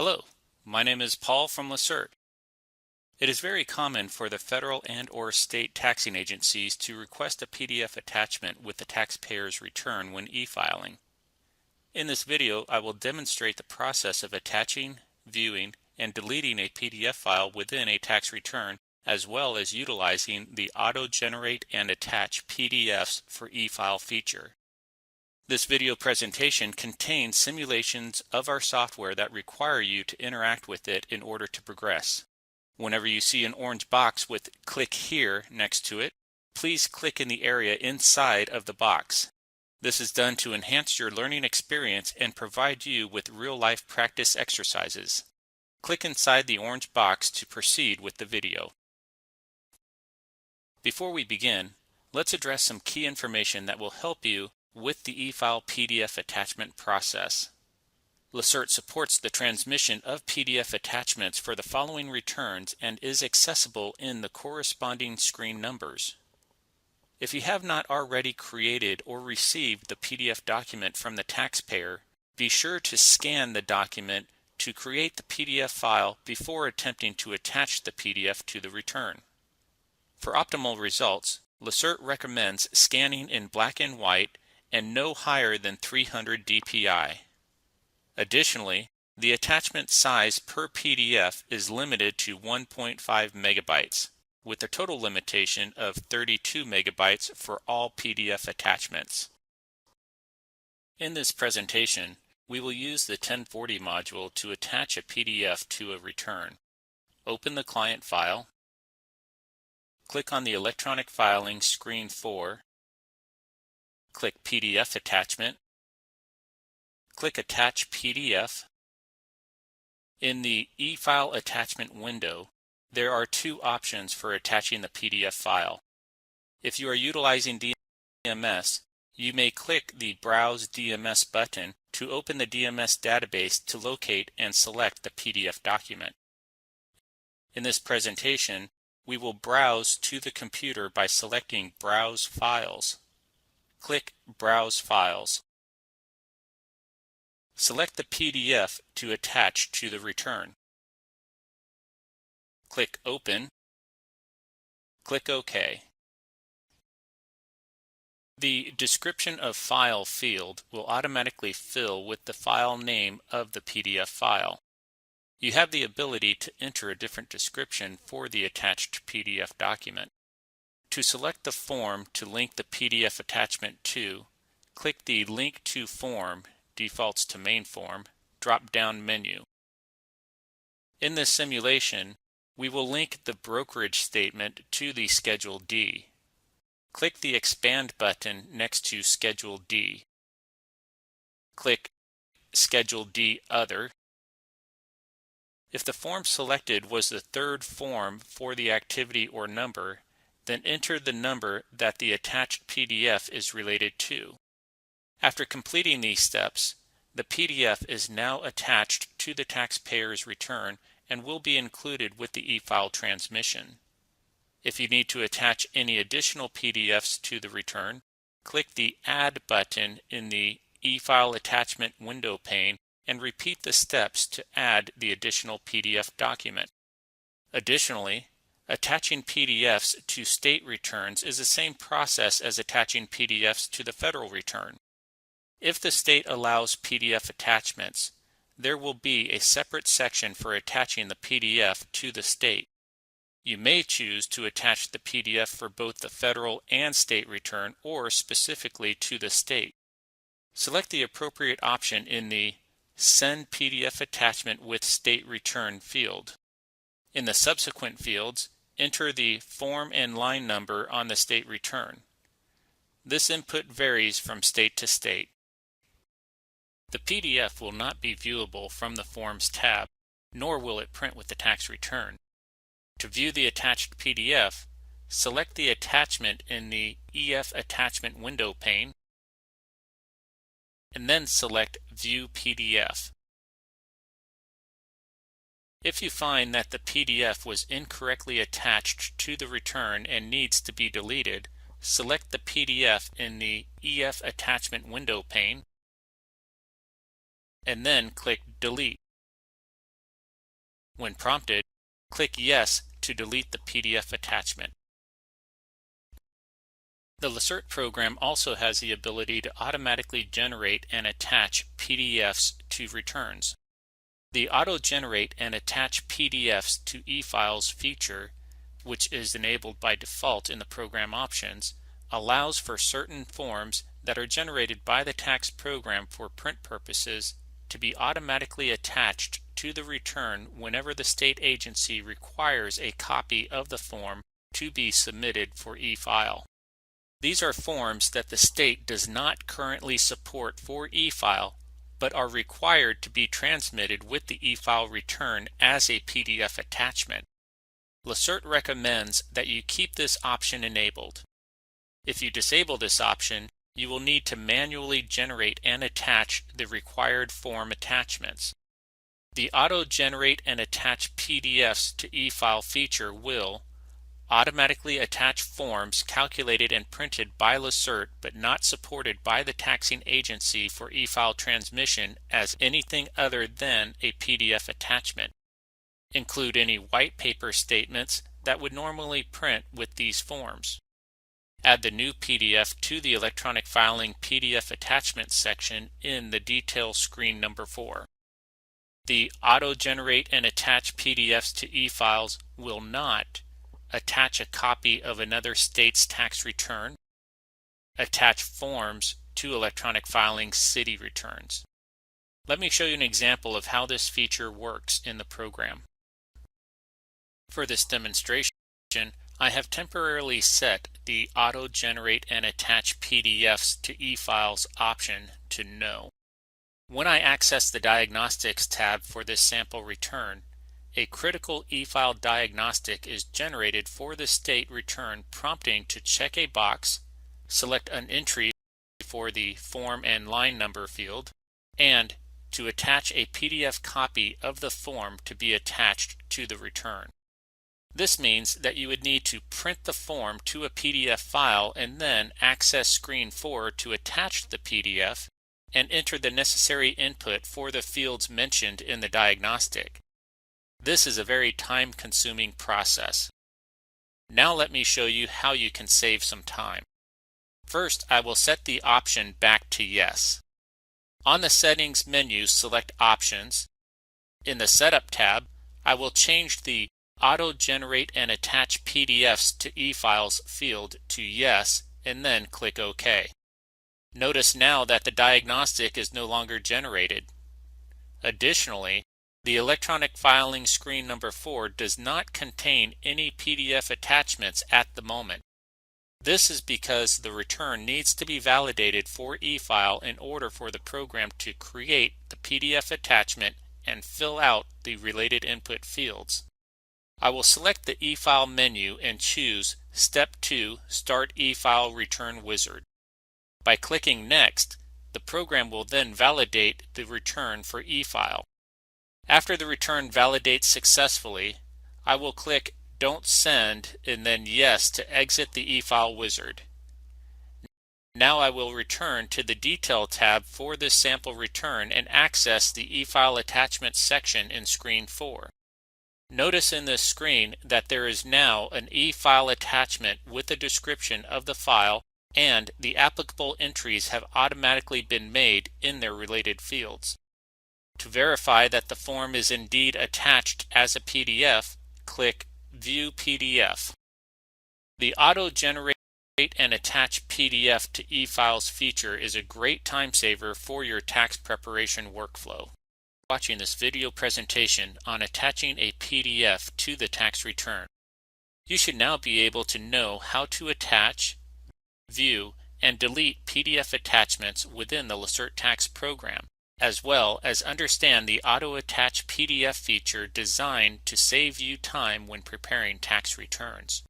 Hello, my name is Paul from Lacerte. It is very common for the federal and/or state taxing agencies to request a PDF attachment with the taxpayer's return when e-filing. In this video, I will demonstrate the process of attaching, viewing, and deleting a PDF file within a tax return, as well as utilizing the Auto-Generate and Attach PDFs for e-file feature. This video presentation contains simulations of our software that require you to interact with it in order to progress. Whenever you see an orange box with "Click Here" next to it, please click in the area inside of the box. This is done to enhance your learning experience and provide you with real-life practice exercises. Click inside the orange box to proceed with the video. Before we begin, let's address some key information that will help you with the e-file PDF attachment process. Lacerte supports the transmission of PDF attachments for the following returns and is accessible in the corresponding screen numbers. If you have not already created or received the PDF document from the taxpayer, be sure to scan the document to create the PDF file before attempting to attach the PDF to the return. For optimal results, Lacerte recommends scanning in black and white and no higher than 300 dpi. Additionally, the attachment size per PDF is limited to 1.5 megabytes, with a total limitation of 32 megabytes for all PDF attachments. In this presentation, we will use the 1040 module to attach a PDF to a return. Open the client file, click on the electronic filing screen 4, click PDF attachment, click Attach PDF. In the e-file attachment window, there are two options for attaching the PDF file. If you are utilizing DMS, you may click the Browse DMS button to open the DMS database to locate and select the PDF document. In this presentation, we will browse to the computer by selecting Browse Files. Click Browse Files. Select the PDF to attach to the return. Click Open. Click OK. The Description of File field will automatically fill with the file name of the PDF file. You have the ability to enter a different description for the attached PDF document. To select the form to link the PDF attachment to, click the Link to Form, defaults to Main Form, drop-down menu. In this simulation, we will link the brokerage statement to the Schedule D. Click the Expand button next to Schedule D. Click Schedule D Other. If the form selected was the third form for the activity or number, then enter the number that the attached PDF is related to. After completing these steps, the PDF is now attached to the taxpayer's return and will be included with the e-file transmission. If you need to attach any additional PDFs to the return, click the Add button in the e-file attachment window pane and repeat the steps to add the additional PDF document. Additionally, attaching PDFs to state returns is the same process as attaching PDFs to the federal return. If the state allows PDF attachments, there will be a separate section for attaching the PDF to the state. You may choose to attach the PDF for both the federal and state return or specifically to the state. Select the appropriate option in the Send PDF Attachment with State Return field. In the subsequent fields, enter the form and line number on the state return. This input varies from state to state. The PDF will not be viewable from the Forms tab, nor will it print with the tax return. To view the attached PDF, select the attachment in the EF Attachment window pane, and then select View PDF. If you find that the PDF was incorrectly attached to the return and needs to be deleted, select the PDF in the EF Attachment window pane, and then click Delete. When prompted, click Yes to delete the PDF attachment. The Lacerte program also has the ability to automatically generate and attach PDFs to returns. The Auto-Generate and Attach PDFs to e-files feature, which is enabled by default in the program options, allows for certain forms that are generated by the tax program for print purposes to be automatically attached to the return whenever the state agency requires a copy of the form to be submitted for e-file. These are forms that the state does not currently support for e-file, but are required to be transmitted with the e-file return as a PDF attachment. Lacerte recommends that you keep this option enabled. If you disable this option, you will need to manually generate and attach the required form attachments. The Auto-Generate and Attach PDFs to e-file feature will automatically attach forms calculated and printed by Lacerte but not supported by the taxing agency for e-file transmission as anything other than a PDF attachment. Include any white paper statements that would normally print with these forms. Add the new PDF to the electronic filing PDF attachment section in the detail screen number 4. The Auto-Generate and Attach PDFs to e-files will not attach a copy of another state's tax return, attach forms to electronic filing city returns. Let me show you an example of how this feature works in the program. For this demonstration, I have temporarily set the Auto-Generate and Attach PDFs to e-files option to No. When I access the Diagnostics tab for this sample return, a critical e-file diagnostic is generated for the state return, prompting to check a box, select an entry for the form and line number field, and to attach a PDF copy of the form to be attached to the return. This means that you would need to print the form to a PDF file and then access screen 4 to attach the PDF and enter the necessary input for the fields mentioned in the diagnostic. This is a very time-consuming process. Now let me show you how you can save some time. First, I will set the option back to Yes. On the Settings menu, select Options. In the Setup tab, I will change the Auto-Generate and Attach PDFs to e-files field to Yes and then click OK. Notice now that the diagnostic is no longer generated. Additionally, the electronic filing screen number 4 does not contain any PDF attachments at the moment. This is because the return needs to be validated for e-file in order for the program to create the PDF attachment and fill out the related input fields. I will select the e-file menu and choose Step 2 Start e-file Return Wizard. By clicking Next, the program will then validate the return for e-file. After the return validates successfully, I will click Don't Send and then Yes to exit the e-file wizard. Now I will return to the Detail tab for this sample return and access the e-file attachment section in screen 4. Notice in this screen that there is now an e-file attachment with a description of the file, and the applicable entries have automatically been made in their related fields. To verify that the form is indeed attached as a PDF, click View PDF. The Auto-Generate and Attach PDF to e-files feature is a great time saver for your tax preparation workflow. Watching this video presentation on attaching a PDF to the tax return. You should now be able to know how to attach, view, and delete PDF attachments within the Lacerte Tax program, as well as understand the Auto-Attach PDF feature designed to save you time when preparing tax returns.